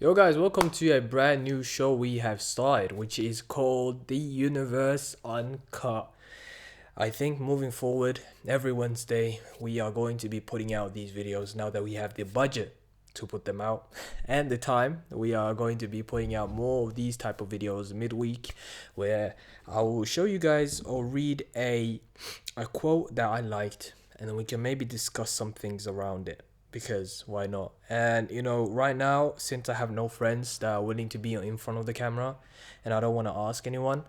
Yo guys, welcome to a brand new show we have started, which is called the Yooniverse Uncut. I think moving forward, every Wednesday we are going to be putting out these videos now that we have the budget to put them out and the time. We are going to be putting out more of these type of videos midweek where I will show you guys or read a quote that I liked, and then we can maybe discuss some things around it, because why not? And right now, since I have no friends that are willing to be in front of the camera and I don't want to ask anyone,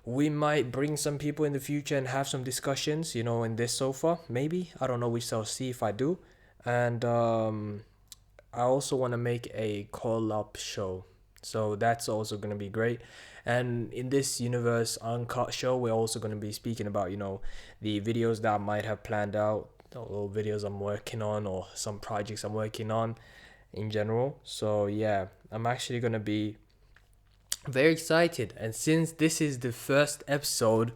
we might bring some people in the future and have some discussions, in this sofa. Maybe. I don't know. We shall see if I do. And I also want to make a call up show. So that's also going to be great. And in this Yooniverse Uncut show, we're also going to be speaking about, the videos that I might have planned out, or videos I'm working on, or some projects I'm working on in general. So yeah, I'm actually going to be very excited. And since this is the first episode,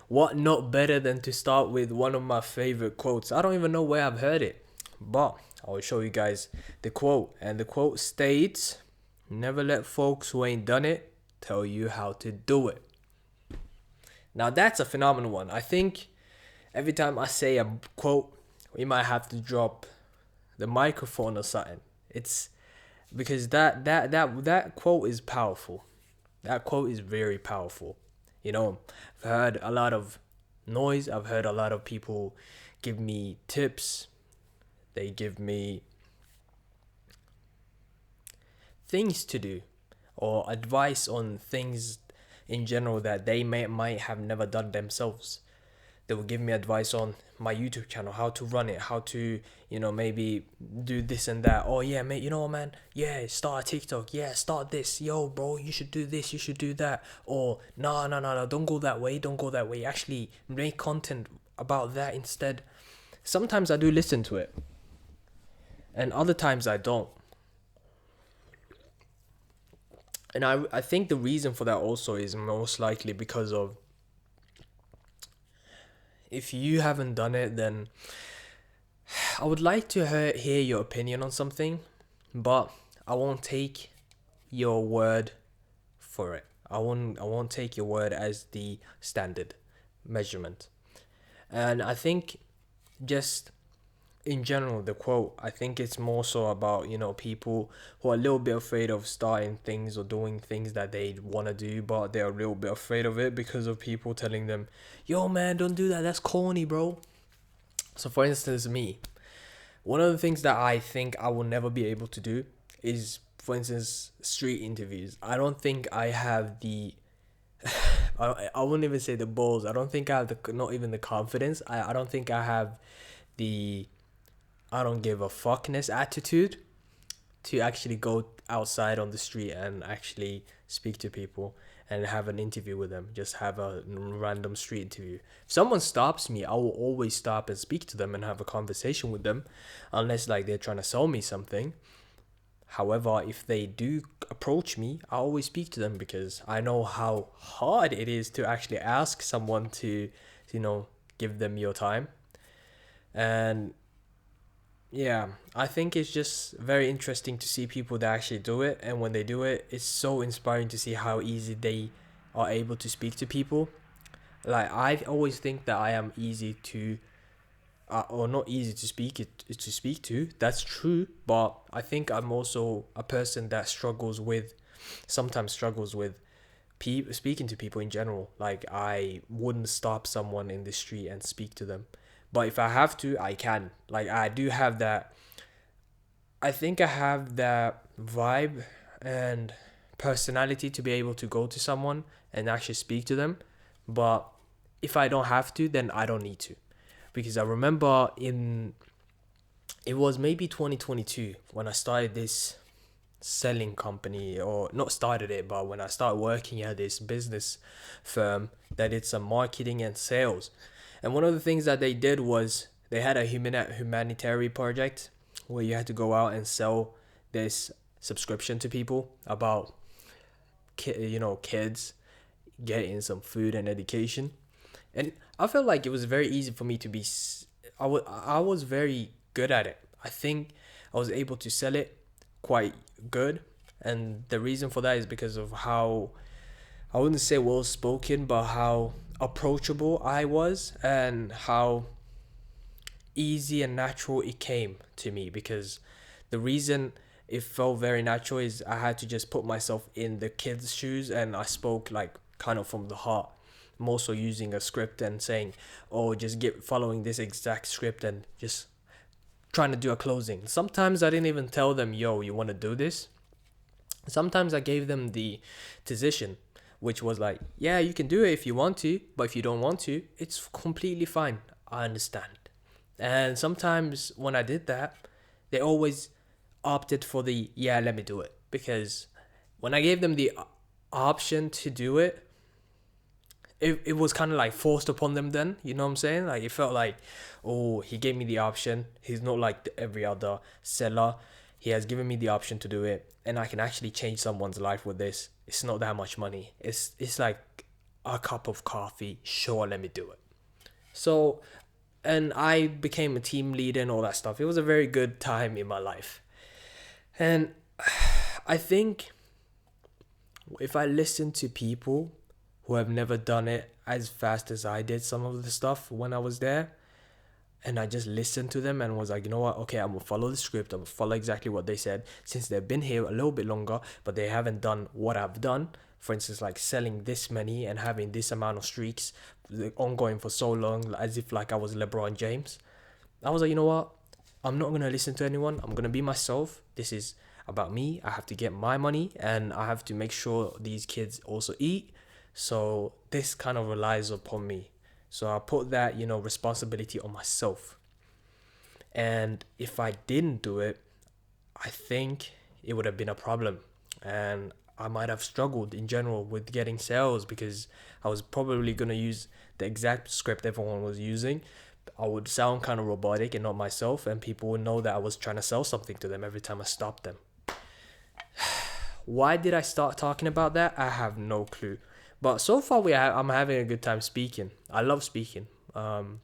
what not better than to start with one of my favorite quotes? I don't even know where I've heard it, but I will show you guys the quote. And the quote states, "Never let folks who ain't done it tell you how to do it." Now that's a phenomenal one. I think every time I say a quote, we might have to drop the microphone or something. It's because that quote is powerful. That quote is very powerful. I've heard a lot of noise. I've heard a lot of people give me tips. They give me things to do or advice on things in general that they might have never done themselves. They will give me advice on my YouTube channel, how to run it, how to, maybe do this and that. Oh yeah, mate, you know what, man? Yeah, start a TikTok. Yeah, start this. Yo, bro, you should do this. You should do that. Or no, don't go that way. Don't go that way. Actually, make content about that instead. Sometimes I do listen to it, and other times I don't. And I think the reason for that also is most likely because of, if you haven't done it, then I would like to hear your opinion on something, but I won't take your word for it. I won't take your word as the standard measurement. And I think, just in general, the quote, I think it's more so about, people who are a little bit afraid of starting things or doing things that they want to do, but they're a little bit afraid of it because of people telling them, "Yo man, don't do that, that's corny, bro." So for instance, me, one of the things that I think I will never be able to do is, for instance, street interviews. I don't think I have the I wouldn't even say the balls. I don't think I have the, not even the confidence. I don't think I have the "I don't give a fuckness" attitude to actually go outside on the street and actually speak to people and have an interview with them. Just have a random street interview. If someone stops me, I will always stop and speak to them and have a conversation with them, unless like they're trying to sell me something. However, if they do approach me, I always speak to them because I know how hard it is to actually ask someone to, give them your time. And yeah, I think it's just very interesting to see people that actually do it, and when they do it, it's so inspiring to see how easy they are able to speak to people. Like, I always think that I am easy to, or not easy to speak to. That's true, but I think I'm also a person that sometimes struggles with speaking to people in general. Like, I wouldn't stop someone in the street and speak to them, but if I have to, I can. Like, I do have that. I think I have that vibe and personality to be able to go to someone and actually speak to them. But if I don't have to, then I don't need to. Because I remember it was maybe 2022 when I started this selling company, or not started it, but when I started working at this business firm that did some marketing and sales. And one of the things that they did was they had a humanitarian project where you had to go out and sell this subscription to people about kids getting some food and education. And I felt like it was very easy for me to be I was very good at it. I think I was able to sell it quite good. And the reason for that is because of how, I wouldn't say well spoken, but how approachable I was, and how easy and natural it came to me. Because the reason it felt very natural is I had to just put myself in the kids' shoes, and I spoke like kind of from the heart. I'm also using a script and saying, oh, just get following this exact script and just trying to do a closing. Sometimes I didn't even tell them, yo, you want to do this? Sometimes I gave them the decision, which was like, yeah, you can do it if you want to, but if you don't want to, it's completely fine. I understand. And sometimes when I did that, they always opted for the, yeah, let me do it. Because when I gave them the option to do it, it was kind of like forced upon them then, you know what I'm saying? Like it felt like, oh, he gave me the option. He's not like every other seller. He has given me the option to do it, and I can actually change someone's life with this. It's not that much money. It's like a cup of coffee. Sure, let me do it. So, and I became a team leader and all that stuff. It was a very good time in my life. And I think if I listen to people who have never done it as fast as I did some of the stuff when I was there, and I just listened to them and was like, you know what, okay, I'm gonna follow the script, I'm gonna follow exactly what they said, since they've been here a little bit longer but they haven't done what I've done. For instance, like selling this many and having this amount of streaks ongoing for so long, as if like I was LeBron James. I was like, you know what, I'm not gonna listen to anyone, I'm gonna be myself. This is about me. I have to get my money, and I have to make sure these kids also eat. So this kind of relies upon me. So I put that, responsibility on myself. And if I didn't do it, I think it would have been a problem. And I might have struggled in general with getting sales, because I was probably going to use the exact script everyone was using. I would sound kind of robotic and not myself, and people would know that I was trying to sell something to them every time I stopped them. Why did I start talking about that? I have no clue. But so far, I'm having a good time speaking. I love speaking. One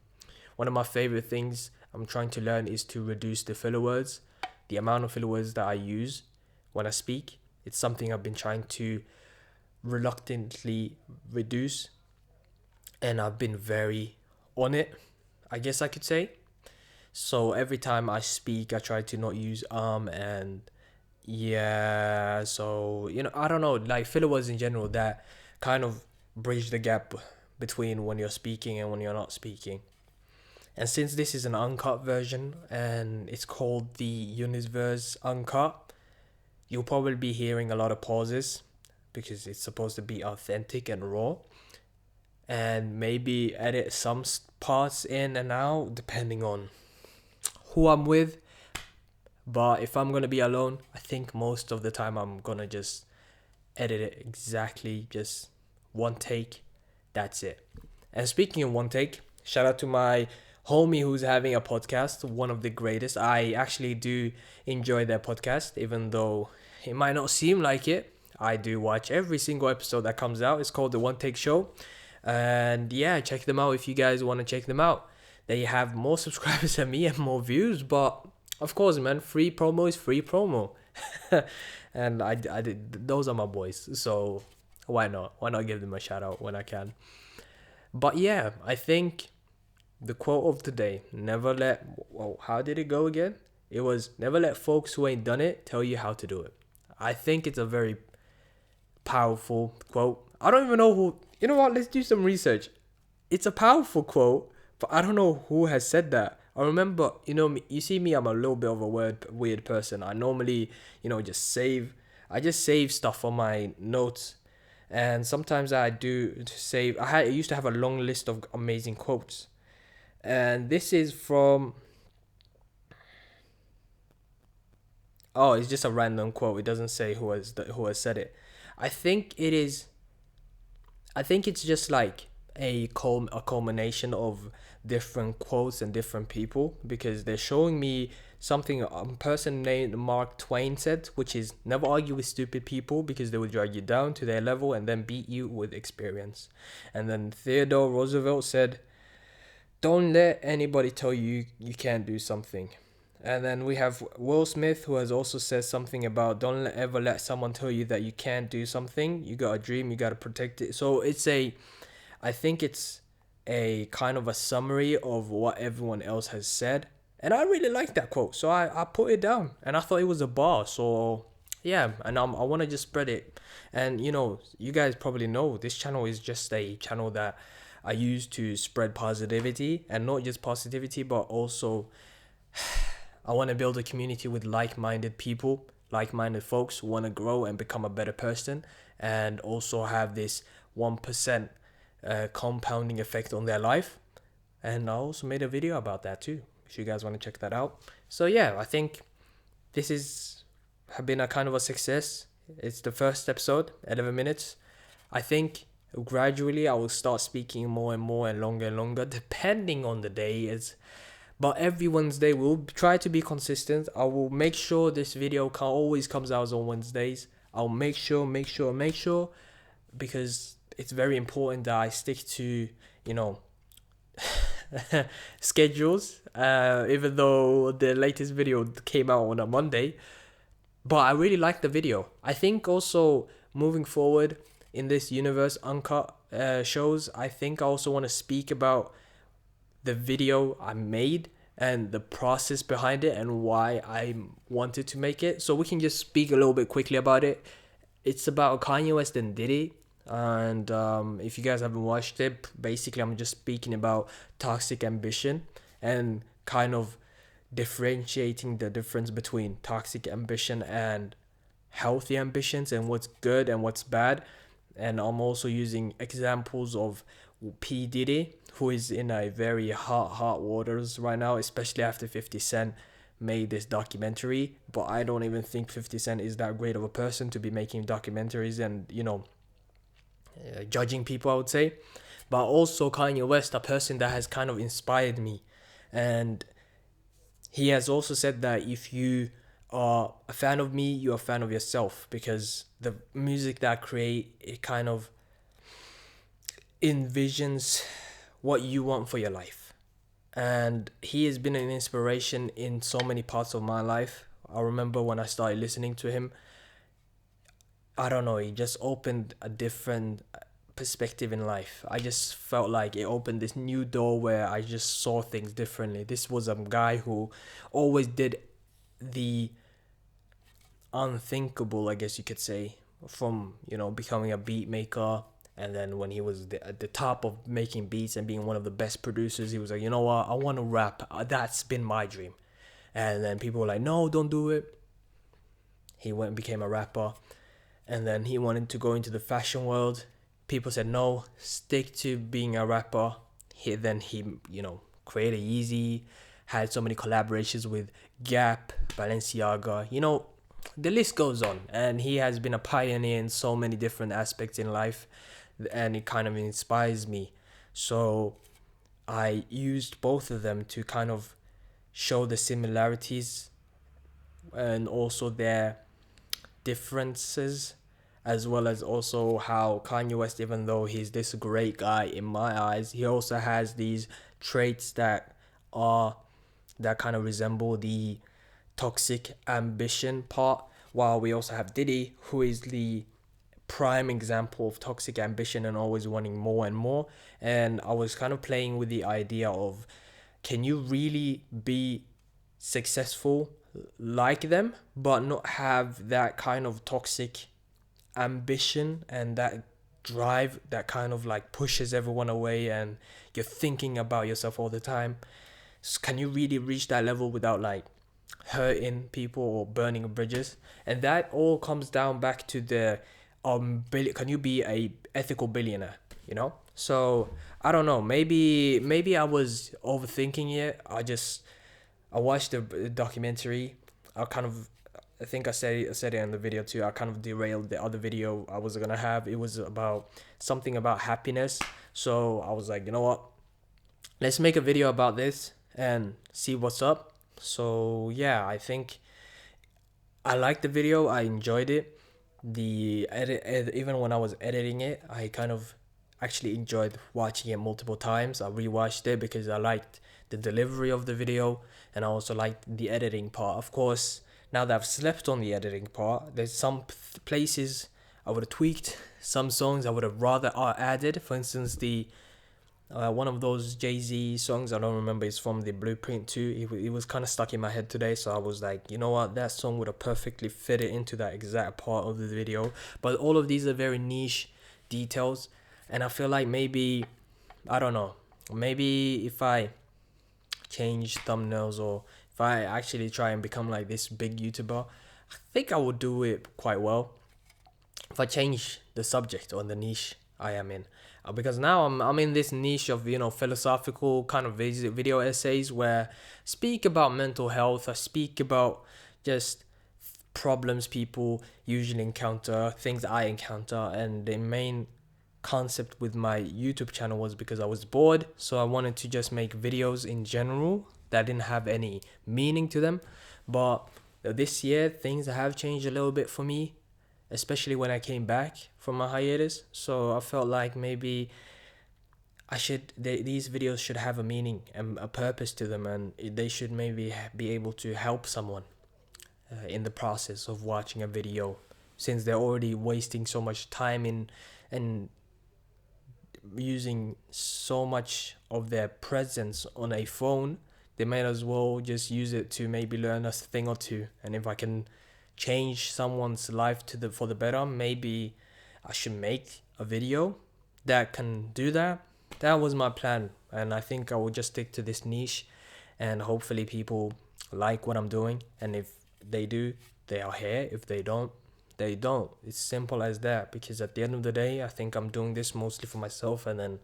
of my favorite things I'm trying to learn is to reduce the filler words, the amount of filler words that I use when I speak. It's something I've been trying to reluctantly reduce, and I've been very on it, I guess I could say. So every time I speak, I try to not use and yeah. So I don't know, like filler words in general that kind of bridge the gap between when you're speaking and when you're not speaking. And since this is an uncut version and it's called the Yooniverse Uncut, you'll probably be hearing a lot of pauses, because it's supposed to be authentic and raw, and maybe edit some parts in and out depending on who I'm with. But if I'm gonna be alone, I think most of the time I'm gonna just edit it exactly, just one take. That's it. And speaking of one take, shout out to my homie who's having a podcast, one of the greatest. I actually do enjoy their podcast, even though it might not seem like it. I do watch every single episode that comes out. It's called The One Take Show. And yeah, check them out if you guys want to check them out. They have more subscribers than me and more views, but of course, man, free promo is free promo. And I did, those are my boys, so why not give them a shout out when I can. But yeah, I think the quote of today, how did it go again? It was, never let folks who ain't done it tell you how to do it. I think it's a very powerful quote. I don't even know who, you know what, let's do some research. It's a powerful quote, but I don't know who has said that. I remember, you see me, I'm a little bit of a weird person. I normally, I just save stuff on my notes. And sometimes I do save, I used to have a long list of amazing quotes. And this is from, oh, it's just a random quote. It doesn't say who has said it. I think it's just like a culmination of different quotes and different people, because they're showing me something a person named Mark Twain said, which is, never argue with stupid people because they will drag you down to their level and then beat you with experience. And then Theodore Roosevelt said, don't let anybody tell you you can't do something. And then we have Will Smith, who has also said something about don't ever let someone tell you that you can't do something. You got a dream, you got to protect it. So I think it's a kind of a summary of what everyone else has said. And I really like that quote. So I put it down and I thought it was a bar. So yeah, and I want to just spread it. And you guys probably know this channel is just a channel that I use to spread positivity, and not just positivity, but also I want to build a community with like-minded people, like-minded folks who want to grow and become a better person, and also have this 1% compounding effect on their life. And I also made a video about that too, if you guys want to check that out. So yeah, I think this is have been a kind of a success. It's the first episode, 11 minutes. I think gradually I will start speaking more and more and longer, depending on the day. But every Wednesday we'll try to be consistent. I will make sure this video always comes out on Wednesdays. I'll make sure, because it's very important that I stick to, schedules. Even though the latest video came out on a Monday, but I really like the video. I think also moving forward in this Yooniverse Uncut shows, I think I also want to speak about the video I made and the process behind it and why I wanted to make it. So we can just speak a little bit quickly about it. It's about Kanye West and Diddy. And if you guys haven't watched it, basically I'm just speaking about toxic ambition and kind of differentiating the difference between toxic ambition and healthy ambitions, and what's good and what's bad. And I'm also using examples of P. Diddy, who is in a very hot waters right now, especially after 50 Cent made this documentary. But I don't even think 50 Cent is that great of a person to be making documentaries and, judging people, I would say. But also Kanye West, a person that has kind of inspired me. And he has also said that if you are a fan of me, you're a fan of yourself, because the music that I create, it kind of envisions what you want for your life. And he has been an inspiration in so many parts of my life. I remember when I started listening to him, I don't know, he just opened a different perspective in life. I just felt like it opened this new door where I just saw things differently. This was a guy who always did the unthinkable, I guess you could say, from becoming a beat maker. And then when he was at the top of making beats and being one of the best producers, he was like, you know what, I want to rap. That's been my dream. And then people were like, no, don't do it. He went and became a rapper. And then he wanted to go into the fashion world. People said, no, stick to being a rapper. He created Yeezy, had so many collaborations with Gap, Balenciaga, the list goes on. And he has been a pioneer in so many different aspects in life, and it kind of inspires me. So I used both of them to kind of show the similarities and also their differences, as well as also how Kanye West, even though he's this great guy in my eyes, he also has these traits that kind of resemble the toxic ambition part, while we also have Diddy, who is the prime example of toxic ambition and always wanting more and more. And I was kind of playing with the idea of, can you really be successful like them but not have that kind of toxic ambition and that drive that kind of like pushes everyone away and you're thinking about yourself all the time? So can you really reach that level without like hurting people or burning bridges? And that all comes down back to the can you be a ethical billionaire? So I don't know, maybe I was overthinking it. I watched the documentary. I think I said it in the video too. I kind of derailed the other video I was gonna have. It was about something about happiness. So I was like, you know what? Let's make a video about this and see what's up. So yeah, I think I liked the video. I enjoyed it. The edit, even when I was editing it, I kind of actually enjoyed watching it multiple times. I rewatched it because I liked the delivery of the video, and I also liked the editing part. Of course, now that I've slept on the editing part, there's some places I would have tweaked, some songs I would have rather added. For instance, the one of those Jay-Z songs, I don't remember, it's from the Blueprint 2. It was kind of stuck in my head today, so I was like, you know what, that song would have perfectly fit it into that exact part of the video. But all of these are very niche details, and I feel like maybe, I don't know, maybe if I change thumbnails, or if I actually try and become like this big YouTuber, I think I would do it quite well if I change the subject or the niche I am in. Because now I'm in this niche of, you know, philosophical kind of video essays where I speak about mental health. I speak about just problems people usually encounter, things I encounter, and the main concept with my YouTube channel was because I was bored, so I wanted to just make videos in general that didn't have any meaning to them. But this year things have changed a little bit for me, especially when I came back from my hiatus. So I felt like maybe these videos should have a meaning and a purpose to them, and they should maybe be able to help someone in the process of watching a video, since they're already wasting so much time in and using so much of their presence on a phone. They might as well just use it to maybe learn a thing or two. And if I can change someone's life for the better, maybe I should make a video that can do that. That was my plan, and I think I will just stick to this niche, and hopefully people like what I'm doing. And if they do, they are here. If they don't, they don't. It's simple as that, because at the end of the day, I think I'm doing this mostly for myself and then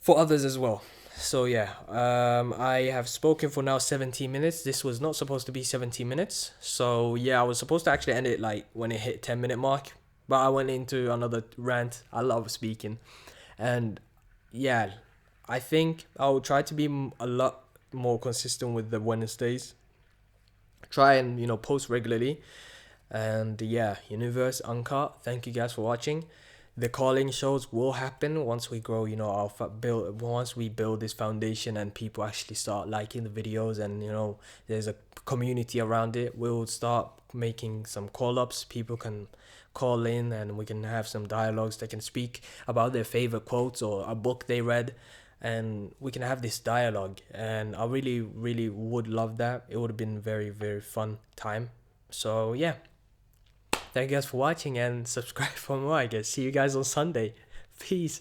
for others as well. So yeah, I have spoken for now 17 minutes. This was not supposed to be 17 minutes. So yeah, I was supposed to actually end it like when it hit 10-minute mark, but I went into another rant. I love speaking. And yeah, I think I'll try to be a lot more consistent with the Wednesdays. Try and, you know, post regularly. And yeah, Yooniverse Uncut, thank you guys for watching. The calling shows will happen once we grow, you know, once we build this foundation and people actually start liking the videos, and, you know, there's a community around it. We'll start making some call-ups. People can call in and we can have some dialogues. They can speak about their favorite quotes or a book they read, and we can have this dialogue. And I really, really would love that. It would have been very, very fun time. So yeah, thank you guys for watching, and subscribe for more, I guess. See you guys on Sunday. Peace.